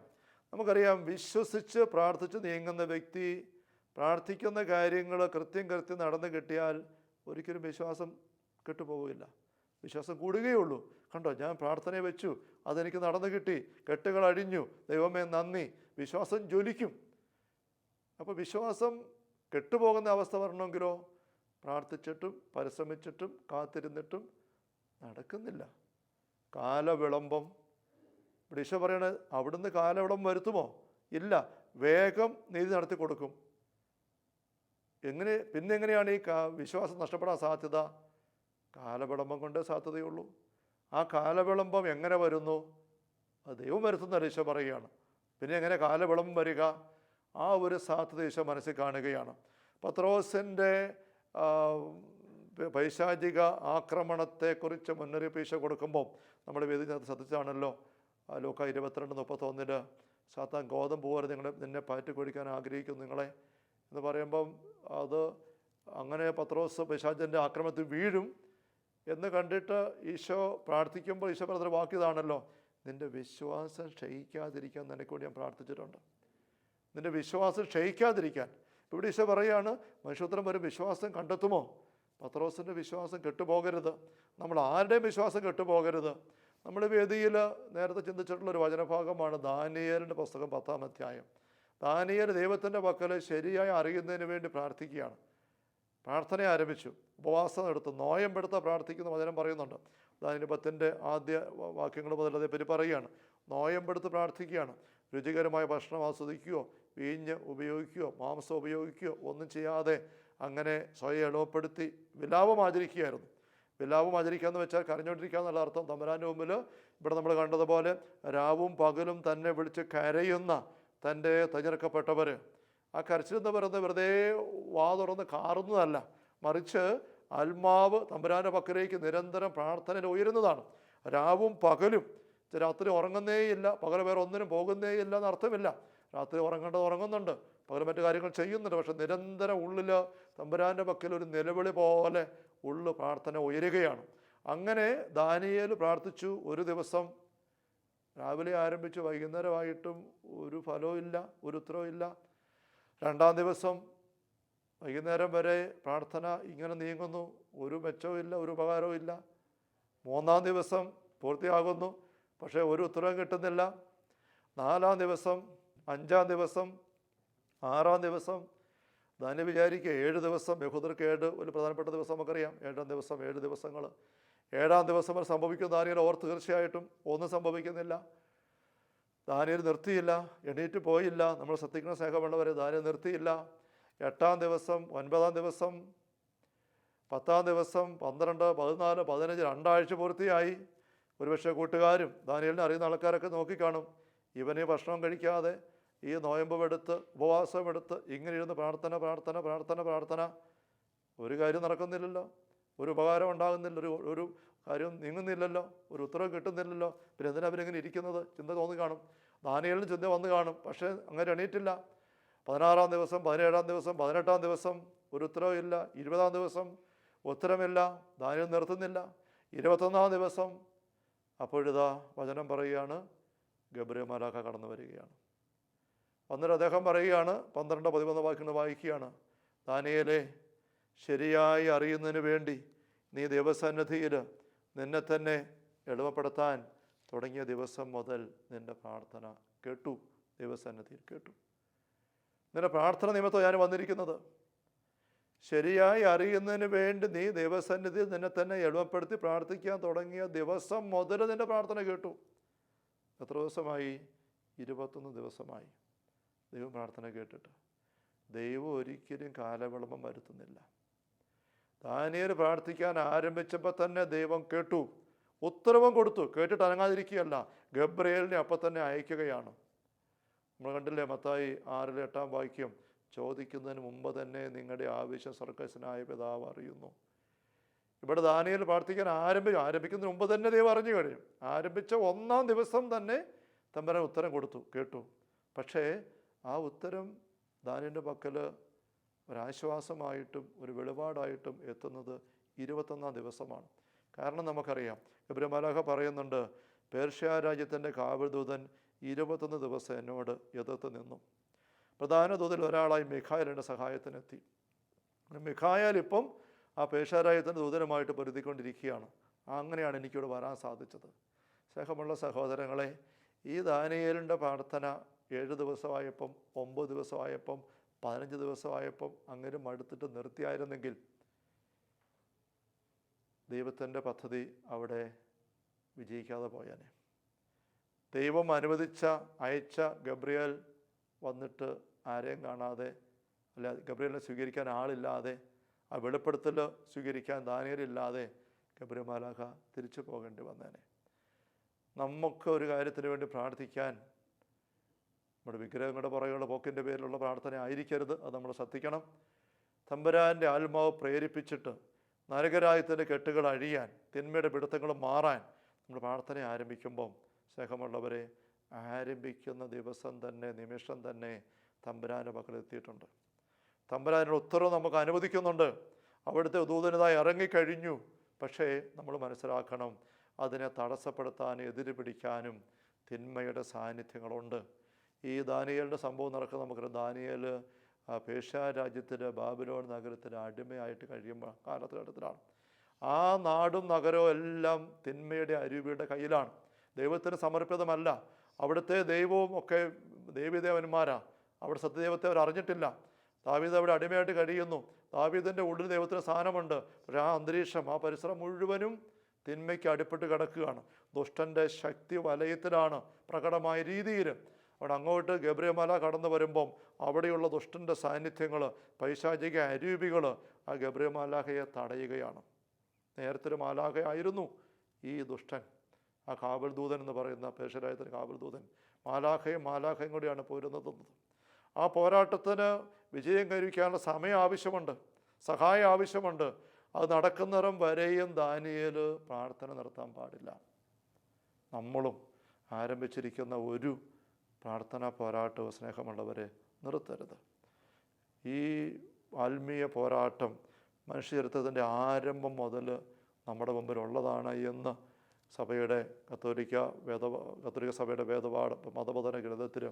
നമുക്കറിയാം, വിശ്വസിച്ച് പ്രാർത്ഥിച്ച് നീങ്ങുന്ന വ്യക്തി പ്രാർത്ഥിക്കുന്ന കാര്യങ്ങൾ കൃത്യം നടന്നു കിട്ടിയാൽ ഒരിക്കലും വിശ്വാസം കെട്ടുപോകില്ല, വിശ്വാസം കൂടുകയുള്ളൂ. കണ്ടോ, ഞാൻ പ്രാർത്ഥനയെ വെച്ചു, അതെനിക്ക് നടന്നു കിട്ടി, കെട്ടുകൾ അഴിഞ്ഞു, ദൈവമേ നന്ദി, വിശ്വാസം ജ്വലിക്കും. അപ്പോൾ വിശ്വാസം കെട്ടുപോകുന്ന അവസ്ഥ വരണമെങ്കിലോ പ്രാർത്ഥിച്ചിട്ടും പരിശ്രമിച്ചിട്ടും കാത്തിരുന്നിട്ടും നടക്കുന്നില്ല. കാലവിളംബം, ഇവിടെ ഈശോ പറയണത് അവിടുന്ന് കാലവിളംബം വരുത്തുമോ? ഇല്ല, വേഗം നീതി നടത്തി കൊടുക്കും. പിന്നെങ്ങനെയാണ് ഈ വിശ്വാസം നഷ്ടപ്പെടാൻ സാധ്യത? കാലവിളംബം കൊണ്ടേ സാധ്യതയുള്ളൂ. ആ കാലവിളംബം എങ്ങനെ വരുന്നു? അത് ദൈവം വരുത്തുന്ന ഈശോ പറയുകയാണ്. പിന്നെ എങ്ങനെ കാലവിളംബം വരിക? ആ ഒരു സാധ്യത ഈശോ മനസ്സിൽ കാണുകയാണ്. പത്രോസിൻ്റെ പൈശാചിക ആക്രമണത്തെക്കുറിച്ച് മുന്നറിയിപ്പ് ഈശോ കൊടുക്കുമ്പോൾ നമ്മൾ വേദിക്കകത്ത് ശ്രദ്ധിച്ചാണല്ലോ. ലൂക്ക 22:31 സാത്താൻ ഗോതമ്പ് പോലെ നിന്നെ പാറ്റി കുടിക്കാൻ ആഗ്രഹിക്കുന്നു നിങ്ങളെ എന്ന് പറയുമ്പം അത് അങ്ങനെ പത്രോസ് പൈശാചിൻ്റെ ആക്രമണത്തിൽ വീഴും എന്ന് കണ്ടിട്ട് ഈശോ പ്രാർത്ഥിക്കുമ്പോൾ ഈശോ പറഞ്ഞ വാക്കിയതാണല്ലോ, നിൻ്റെ വിശ്വാസം ക്ഷയിക്കാതിരിക്കാൻ നിനക്ക് വേണ്ടി ഞാൻ പ്രാർത്ഥിച്ചിട്ടുണ്ട്. നിൻ്റെ വിശ്വാസം ക്ഷയിക്കാതിരിക്കാൻ. ഇവിടെ ഈശോ പറയുകയാണ്, മനുഷ്യപുത്രൻ വരും വിശ്വാസം കണ്ടെത്തുമോ? പത്രോസിൻ്റെ വിശ്വാസം കെട്ടുപോകരുത്, നമ്മൾ ആരുടെയും വിശ്വാസം കെട്ടുപോകരുത്. നമ്മൾ വേദിയിൽ നേരത്തെ ചിന്തിച്ചിട്ടുള്ളൊരു വചനഭാഗമാണ് ദാനിയേലിൻ്റെ പുസ്തകം 10-ാം അധ്യായം. ദാനിയേൽ ദൈവത്തിൻ്റെ പക്കൽ ശരിയായി അറിയുന്നതിന് വേണ്ടി പ്രാർത്ഥിക്കുകയാണ്. പ്രാർത്ഥന ആരംഭിച്ചു, ഉപവാസം എടുത്ത് നോയമ്പെടുത്ത പ്രാർത്ഥിക്കുന്ന വചനം പറയുന്നുണ്ട്. ദാനിയേൽ 10-ന്റെ ആദ്യ വാക്യങ്ങൾ മുതൽ അതേപ്പറ്റി പറയുകയാണ്. നോയമ്പെടുത്ത് പ്രാർത്ഥിക്കുകയാണ്. രുചികരമായ ഭക്ഷണം ആസ്വദിക്കുകയോ വീഞ്ഞ് ഉപയോഗിക്കുകയോ മാംസം ഉപയോഗിക്കുകയോ ഒന്നും ചെയ്യാതെ അങ്ങനെ സ്വയം എളുപ്പപ്പെടുത്തി വിലാപം ആചരിക്കുകയായിരുന്നു. വിലാപം ആചരിക്കുക എന്ന് വെച്ചാൽ കരഞ്ഞുകൊണ്ടിരിക്കുക എന്നുള്ള അർത്ഥം. തമ്പുരാൻ്റെ മുമ്പിൽ ഇവിടെ നമ്മൾ കണ്ടതുപോലെ രാവും പകലും തന്നെ വിളിച്ച് കരയുന്ന തൻ്റെ തിരഞ്ഞെടുക്കപ്പെട്ടവർ. ആ കരച്ചിലെന്ന് പറയുന്നത് വെറുതെ വാ തുറന്ന് കാറുന്നതല്ല, മറിച്ച് ആത്മാവ് തമ്പുരാൻ്റെ പക്കലേക്ക് നിരന്തരം പ്രാർത്ഥനയിൽ ഉയരുന്നതാണ്. രാവും പകലും, രാത്രി ഉറങ്ങുന്നേയില്ല, പകൽ വേറെ ഒന്നിനും പോകുന്നേയില്ല എന്നർത്ഥമില്ല. രാത്രി ഉറങ്ങേണ്ടത് ഉറങ്ങുന്നുണ്ട്, പകൽ മറ്റു കാര്യങ്ങൾ ചെയ്യുന്നുണ്ട്. പക്ഷെ നിരന്തരം ഉള്ളിൽ തമ്പുരാൻ്റെ പക്കൽ ഒരു നിലവിളി പോലെ ഉള്ളു പ്രാർത്ഥന ഉയരുകയാണ്. അങ്ങനെ ദാനിയേൽ പ്രാർത്ഥിച്ചു. ഒരു ദിവസം രാവിലെ ആരംഭിച്ചു, വൈകുന്നേരമായിട്ടും ഒരു ഫലവും ഇല്ല, ഒരു ഉത്തരവും ഇല്ല. 2-ാം ദിവസം വൈകുന്നേരം വരെ പ്രാർത്ഥന ഇങ്ങനെ നീങ്ങുന്നു, ഒരു മെച്ചവും ഇല്ല, ഒരു ഉപകാരവും ഇല്ല. 3-ാം ദിവസം പൂർത്തിയാകുന്നു, പക്ഷേ ഒരു ഉത്തരവും കിട്ടുന്നില്ല. 4-ാം ദിവസം, 5-ാം ദിവസം, 6-ാം ദിവസം. ദാനിയേൽ വിചാരിക്കുക 7 ദിവസം, യഹൂദർക്ക് 7 ഒരു പ്രധാനപ്പെട്ട ദിവസം നമുക്കറിയാം. 7-ാം ദിവസം 7 ദിവസങ്ങൾ. 7-ാം ദിവസം വരെ സംഭവിക്കും ദാനിയേൽ ഓർത്ത് തീർച്ചയായിട്ടും ഒന്നും സംഭവിക്കുന്നില്ല. ദാനിയേൽ നിർത്തിയില്ല, എണീറ്റ് പോയില്ല. നമ്മൾ ശ്രദ്ധിക്കുന്ന സ്നേഹമുള്ളവരെ, ദാനിയേൽ നിർത്തിയില്ല. 8-ാം ദിവസം, 9-ാം ദിവസം, 10-ാം ദിവസം, 12, 14, 15, 2 ആഴ്ച പൂർത്തിയായി. ഒരുപക്ഷെ കൂട്ടുകാരും ദാനിയേലിനെ അറിയുന്ന ആൾക്കാരൊക്കെ നോക്കിക്കാണും, ഇവന് ഭക്ഷണം കഴിക്കാതെ ഈ നോയമ്പുമെടുത്ത് ഉപവാസമെടുത്ത് ഇങ്ങനെ ഇരുന്ന് പ്രാർത്ഥന പ്രാർത്ഥന പ്രാർത്ഥന പ്രാർത്ഥന, ഒരു കാര്യം നടക്കുന്നില്ലല്ലോ, ഒരു ഉപകാരം ഉണ്ടാകുന്നില്ല, ഒരു കാര്യം നീങ്ങുന്നില്ലല്ലോ, ഒരു ഉത്തരവ് കിട്ടുന്നില്ലല്ലോ, പിന്നെ എന്തിനാ അവരിങ്ങനെ ഇരിക്കുന്നത് ചിന്ത തോന്നി കാണും. ദാനിയേലിന് ചിന്ത വന്നു കാണും. പക്ഷേ അങ്ങനെ എണീറ്റില്ല. 16-ാം ദിവസം, 17-ാം ദിവസം, 18-ാം ദിവസം ഒരു ഉത്തരവില്ല. 20-ാം ദിവസം ഉത്തരമില്ല. ദാനിയേൽ നിർത്തുന്നില്ല. 21-ാം ദിവസം അപ്പോഴിതാ വചനം പറയുകയാണ്, ഗബ്രിയേൽ മാലാഖ കടന്നു വരികയാണ്. അന്നേരം അദ്ദേഹം പറയുകയാണ്, 12-13 വാക്യങ്ങൾ വായിക്കുകയാണ്, ദാനിയേലേ, ശരിയായി അറിയുന്നതിന് വേണ്ടി നീ ദൈവസന്നിധിയിൽ നിന്നെ തന്നെ എളിമപ്പെടുത്താൻ തുടങ്ങിയ ദിവസം മുതൽ നിൻ്റെ പ്രാർത്ഥന കേട്ടു, ദൈവസന്നിധിയിൽ കേട്ടു. നിൻ്റെ പ്രാർത്ഥന നിമിത്തം ഞാൻ വന്നിരിക്കുന്നത്. ശരിയായി അറിയുന്നതിന് വേണ്ടി നീ ദൈവസന്നിധിയിൽ നിന്നെ തന്നെ എളിമപ്പെടുത്തി പ്രാർത്ഥിക്കാൻ തുടങ്ങിയ ദിവസം മുതൽ നിൻ്റെ പ്രാർത്ഥന കേട്ടു. എത്ര ദിവസമായി? 21 ദിവസമായി ദൈവം പ്രാർത്ഥന കേട്ടിട്ട്. ദൈവം ഒരിക്കലും കാലവിളംബം വരുത്തുന്നില്ല. ദാനിയേൽ പ്രാർത്ഥിക്കാൻ ആരംഭിച്ചപ്പോൾ തന്നെ ദൈവം കേട്ടു, ഉത്തരവും കൊടുത്തു. കേട്ടിട്ട് അനങ്ങാതിരിക്കുകയല്ല, ഗബ്രിയേലിനെ അപ്പം തന്നെ അയക്കുകയാണ്. നമ്മൾ കണ്ടില്ലേ മത്തായി 6-8 വാക്യം, ചോദിക്കുന്നതിന് മുമ്പ് തന്നെ നിങ്ങളുടെ ആവശ്യം സ്വർഗ്ഗസ്ഥനായ പിതാവ് അറിയുന്നു. ഇവിടെ ദാനിയേൽ പ്രാർത്ഥിക്കാൻ ആരംഭിക്കുന്നതിന് മുമ്പ് തന്നെ ദൈവം അറിഞ്ഞു കഴിയും. ആരംഭിച്ച 1-ാം ദിവസം തന്നെ തമ്പുരാൻ ഉത്തരം കൊടുത്തു, കേട്ടു. പക്ഷേ ആ ഉത്തരം ദാനിയേലിൻ്റെ പക്കൽ ഒരാശ്വാസമായിട്ടും ഒരു വെളിപാടായിട്ടും എത്തുന്നത് 21-ാം ദിവസമാണ്. കാരണം നമുക്കറിയാം, ഗബ്രിയേൽ മാലാഖ പറയുന്നുണ്ട്, പേർഷ്യ രാജ്യത്തിൻ്റെ കാവൽദൂതൻ 21 ദിവസം എന്നോട് എതിർത്ത് നിന്നു. പ്രധാന ദൂതൽ ഒരാളായി മിഖായേൽ എൻ്റെ സഹായത്തിനെത്തി. മിഖായേൽ ഇപ്പം ആ പേർഷ്യ രാജ്യത്തിൻ്റെ ദൂതനുമായിട്ട് പൊരുതിക്കൊണ്ടിരിക്കുകയാണ്. അങ്ങനെയാണ് എനിക്കിവിടെ വരാൻ സാധിച്ചത്. സ്നേഹമുള്ള സഹോദരങ്ങളെ, ഈ ദാനിയേലിൻ്റെ പ്രാർത്ഥന 7 ദിവസമായപ്പം, 9 ദിവസമായപ്പം, 15 ദിവസമായപ്പം അങ്ങനെ മടുത്തിട്ട് നിർത്തിയായിരുന്നെങ്കിൽ ദൈവത്തിൻ്റെ പദ്ധതി അവിടെ വിജയിക്കാതെ പോയാനെ. ദൈവം അയച്ച ഗബ്രിയേൽ വന്നിട്ട് ആരെയും കാണാതെ, അല്ല ഗബ്രിയേലിനെ സ്വീകരിക്കാൻ ആളില്ലാതെ, ആ വെളിപ്പെടുത്തൽ സ്വീകരിക്കാൻ ദാനിയേലില്ലാതെ ഗബ്രിയേൽ മാലാഖ തിരിച്ചു പോകേണ്ടി വന്നേനെ. നമുക്ക് ഒരു കാര്യത്തിന് വേണ്ടി പ്രാർത്ഥിക്കാൻ നമ്മുടെ വിഗ്രഹങ്ങളുടെ പുറകെയുള്ള പോക്കിൻ്റെ പേരിലുള്ള പ്രാർത്ഥന ആയിരിക്കരുത്. അത് നമ്മൾ ശ്രദ്ധിക്കണം. തമ്പുരാൻ്റെ ആത്മാവ് പ്രേരിപ്പിച്ചിട്ട് നരകരാജ്യത്തിൻ്റെ കെട്ടുകൾ അഴിയാൻ, തിന്മയുടെ പിടുത്തങ്ങൾ മാറാൻ നമ്മൾ പ്രാർത്ഥന ആരംഭിക്കുമ്പം, സ്നേഹമുള്ളവരെ, ആരംഭിക്കുന്ന ദിവസം തന്നെ, നിമിഷം തന്നെ തമ്പുരാൻ്റെ പക്കലെത്തിയിട്ടുണ്ട്. തമ്പുരാനുള്ള ഉത്തരവ് നമുക്ക് അനുവദിക്കുന്നുണ്ട്. അവിടുത്തെ ദൂതനിതായി ഇറങ്ങിക്കഴിഞ്ഞു. പക്ഷേ നമ്മൾ മനസ്സിലാക്കണം, അതിനെ തടസ്സപ്പെടുത്താനും എതിര് പിടിക്കാനും തിന്മയുടെ സാന്നിധ്യങ്ങളുണ്ട്. ഈ ദാനിയേലിൻ്റെ സംഭവം നടക്കുന്ന നമുക്കറിയാം. ദാനിയേൽ പേർഷ്യ രാജ്യത്തിൽ ബാബിലോൺ നഗരത്തിൽ അടിമയായിട്ട് കഴിയുമ്പോൾ കാലഘട്ടത്തിലാണ്. ആ നാടും നഗരവും എല്ലാം തിന്മയുടെ അരൂപിയുടെ കയ്യിലാണ്. ദൈവത്തിന് സമർപ്പിതമല്ല. അവിടുത്തെ ദൈവവും ഒക്കെ ദേവീദേവന്മാരാണ്. അവിടെ സത്യദൈവത്തെ അവർ അറിഞ്ഞിട്ടില്ല. ദാവീദ് അവിടെ അടിമയായിട്ട് കഴിയുന്നു. ദാവീദിൻ്റെ ഉള്ളിൽ ദൈവത്തിന് സ്ഥാനമുണ്ട്. പക്ഷേ ആ അന്തരീക്ഷം, ആ പരിസരം മുഴുവനും തിന്മയ്ക്ക് അടിപ്പെട്ട് കിടക്കുകയാണ്. ദുഷ്ടൻ്റെ ശക്തി വലയത്തിലാണ് പ്രകടമായ രീതിയിൽ. അവിടെ അങ്ങോട്ട് ഗബ്രിയേൽ മാലാഖ കടന്നു വരുമ്പം അവിടെയുള്ള ദുഷ്ടൻ്റെ സാന്നിധ്യങ്ങൾ, പൈശാചിക അരൂപികൾ ആ ഗബ്രിയേൽ മാലാഖയെ തടയുകയാണ്. നേരത്തെ ഒരു മാലാഖയായിരുന്നു ഈ ദുഷ്ടൻ, ആ കാവൽദൂതൻ എന്ന് പറയുന്ന പേർഷ്യ രാജ്യത്തിൻ്റെ കാവൽദൂതൻ. മാലാഖയും കൂടിയാണ് പോരുന്നത്. ആ പോരാട്ടത്തിന് വിജയം കൈവരിക്കാനുള്ള സമയം ആവശ്യമുണ്ട്, സഹായം ആവശ്യമുണ്ട്. അത് നടക്കുന്നിടം വരെയും ദാനിയേൽ പ്രാർത്ഥന നിർത്താൻ പാടില്ല. നമ്മളും ആരംഭിച്ചിരിക്കുന്ന ഒരു പ്രാർത്ഥനാ പോരാട്ടവും, സ്നേഹമുള്ളവരെ, നിർത്തരുത്. ഈ ആത്മീയ പോരാട്ടം മനുഷ്യചരിത്രത്തിൻ്റെ ആരംഭം മുതൽ നമ്മുടെ മുമ്പിലുള്ളതാണ് എന്ന് സഭയുടെ കത്തോലിക്ക സഭയുടെ മതബോധന ഗ്രന്ഥത്തിൽ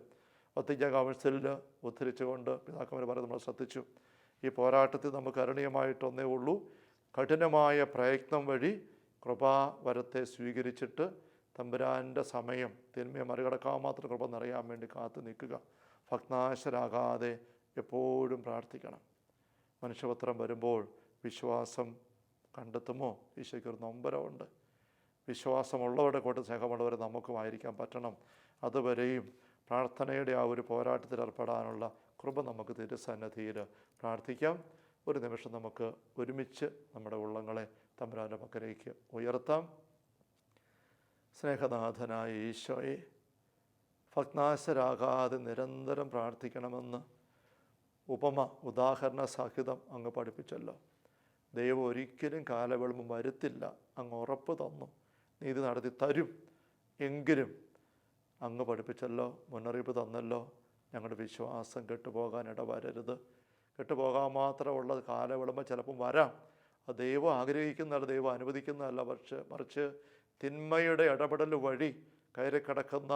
വത്തിക്കാൻ കൗൺസിലിൽ ഉദ്ധരിച്ചുകൊണ്ട് പിതാക്കന്മാർ പറയുന്നത് നമ്മൾ ശ്രദ്ധിച്ചു. ഈ പോരാട്ടത്തിൽ നമുക്ക് കരണീയമായിട്ടൊന്നേ ഉള്ളൂ, കഠിനമായ പ്രയത്നം വഴി കൃപാവരത്തെ സ്വീകരിച്ചിട്ട് തമ്പുരാൻ്റെ സമയം, തിന്മയെ മറികടക്കാൻ മാത്രം കൃപ നിറയാൻ വേണ്ടി കാത്തു നിൽക്കുക. ഭഗ്നാശരാകാതെ എപ്പോഴും പ്രാർത്ഥിക്കണം. മനുഷ്യപത്രം വരുമ്പോൾ വിശ്വാസം കണ്ടെത്തുമോ? ഈശോയ്ക്ക് ഒരു നൊമ്പരമുണ്ട്. വിശ്വാസമുള്ളവരുടെ കൂട്ടം സ്നേഹമുള്ളവരെ നമുക്കുമായിരിക്കാൻ പറ്റണം. അതുവരെയും പ്രാർത്ഥനയുടെ ആ ഒരു പോരാട്ടത്തിൽ ഏർപ്പെടാനുള്ള കൃപ നമുക്ക് തിരുസന്നിധിയിൽ പ്രാർത്ഥിക്കാം. ഒരു നിമിഷം നമുക്ക് ഒരുമിച്ച് നമ്മുടെ ഉള്ളങ്ങളെ തമ്പുരാൻ്റെ പക്കലേക്ക് ഉയർത്താം. സ്നേഹനാഥനായ ഈശോയെ, ഭഗ്നാശരാകാതെ നിരന്തരം പ്രാർത്ഥിക്കണമെന്ന് ഉദാഹരണ സഹിതം അങ്ങ് പഠിപ്പിച്ചല്ലോ. ദൈവം ഒരിക്കലും കാലവിളമ്പ് വരുത്തില്ല, അങ്ങ് ഉറപ്പ് തന്നു, നീതി നടത്തി തരും. എങ്കിലും അങ്ങ് പഠിപ്പിച്ചല്ലോ, മുന്നറിയിപ്പ് തന്നല്ലോ, ഞങ്ങളുടെ വിശ്വാസം കെട്ടുപോകാൻ ഇടവരരുത്. കെട്ടുപോകാൻ മാത്രമുള്ള കാലവിളമ്പ് ചിലപ്പം വരാം. അത് ദൈവം ആഗ്രഹിക്കുന്നതല്ല, ദൈവം അനുവദിക്കുന്നതല്ല. മറിച്ച് തിന്മയുടെ ഇടപെടൽ വഴി കയറി കിടക്കുന്ന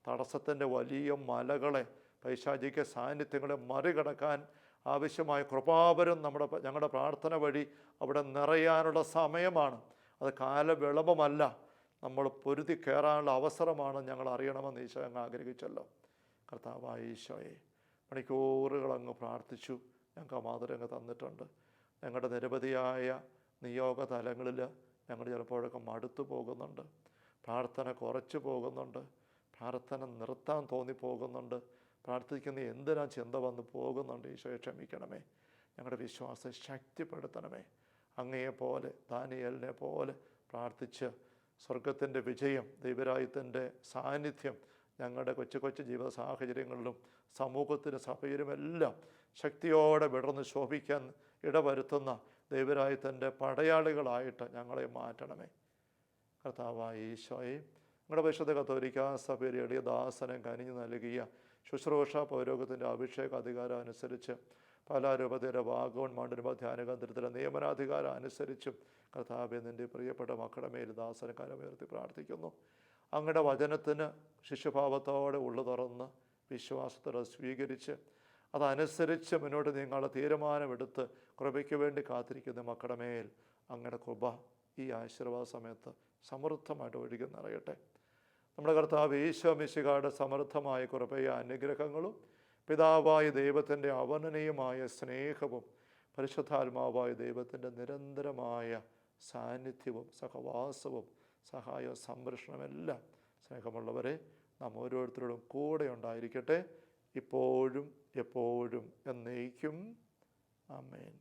തടസ്സത്തിൻ്റെ വലിയ മലകളെ, പൈശാചിക സാന്നിധ്യങ്ങളെ മറികടക്കാൻ ആവശ്യമായ കൃപാവരം ഞങ്ങളുടെ പ്രാർത്ഥന വഴി അവിടെ നിറയാനുള്ള സമയമാണ്. അത് കാലവിളമ്പമല്ല, നമ്മൾ പൊരുതി കയറാനുള്ള അവസരമാണ്. ഞങ്ങൾ അറിയണമെന്ന് ഈശോ അങ്ങ് ആഗ്രഹിച്ചല്ലോ. കർത്താവായ ഈശോയെ, മണിക്കൂറുകൾ അങ്ങ് പ്രാർത്ഥിച്ചു, ഞങ്ങൾക്ക് ആ മാതൃക തന്നിട്ടുണ്ട്. ഞങ്ങളുടെ നിരവധിയായ നിയോഗ തലങ്ങളിൽ ഞങ്ങൾ ചിലപ്പോഴൊക്കെ മടുത്തു പോകുന്നുണ്ട്, പ്രാർത്ഥന കുറച്ച് പോകുന്നുണ്ട്, പ്രാർത്ഥന നിർത്താൻ തോന്നിപ്പോകുന്നുണ്ട്, പ്രാർത്ഥിക്കുന്ന എന്തിനാ ചിന്ത വന്ന് പോകുന്നുണ്ട്. ഈശോയെ ക്ഷമിക്കണമേ, ഞങ്ങളുടെ വിശ്വാസം ശക്തിപ്പെടുത്തണമേ. അങ്ങയെപ്പോലെ ദാനിയേലിനെ പോലെ പ്രാർത്ഥിച്ച് സ്വർഗത്തിൻ്റെ വിജയം, ദൈവരാജ്യത്തിൻ്റെ സാന്നിധ്യം ഞങ്ങളുടെ കൊച്ചു കൊച്ചു ജീവിത സാഹചര്യങ്ങളിലും സമൂഹത്തിനും സഭയിലുമെല്ലാം ശക്തിയോടെ വിടർന്ന് ശോഭിക്കാൻ ഇടവരുത്തുന്ന ദൈവരാജ്യത്തിൻ്റെ പടയാളികളായിട്ട് ഞങ്ങളെ മാറ്റണമേ. കർത്താവായ ഈശോയെ, നിങ്ങളുടെ പരിശുദ്ധ കത്തോലിക്കാ സഭയിൽ എളിയ ദാസനം കനിഞ്ഞു നൽകിയ ശുശ്രൂഷ പൗരോഗത്തിൻ്റെ അഭിഷേക അധികാരം അനുസരിച്ച് പാലാരൂപതയുടെ വാഗോൺ മണ്ഡലം ധ്യാനകേന്ദ്രത്തിലെ നിയമനാധികാരം അനുസരിച്ചും കർത്താവേ, നിൻ്റെ പ്രിയപ്പെട്ട മക്കളുടെ മേൽ ദാസനെ കരമുയർത്തി പ്രാർത്ഥിക്കുന്നു. അങ്ങയുടെ വചനത്തിന് ശിശുഭാവത്തോടെ ഉള്ളു തുറന്ന് വിശ്വാസത്തോടെ സ്വീകരിച്ച് അതനുസരിച്ച് മുന്നോട്ട് നീങ്ങാനുള്ള തീരുമാനമെടുത്ത് കൃപയ്ക്ക് വേണ്ടി കാത്തിരിക്കുന്ന മക്കളുടെ മേൽ അങ്ങയുടെ കൃപ ഈ ആശീർവാദ സമയത്ത് സമൃദ്ധമായിട്ട് ഒഴുകി നിറയട്ടെ. നമ്മുടെ കർത്താവ് ഈശോ മിശിഹായുടെ സമൃദ്ധമായ കൃപയ അനുഗ്രഹങ്ങളും പിതാവായ ദൈവത്തിൻ്റെ അവർണ്ണനീയമായ സ്നേഹവും പരിശുദ്ധാത്മാവായ ദൈവത്തിൻ്റെ നിരന്തരമായ സാന്നിധ്യവും സഹവാസവും സഹായവും സംരക്ഷണമെല്ലാം സ്നേഹമുള്ളവരെ നാം ഓരോരുത്തരോടും കൂടെ ഉണ്ടായിരിക്കട്ടെ, ഇപ്പോഴും എപ്പോഴും എന്നേക്കും. ആമേൻ.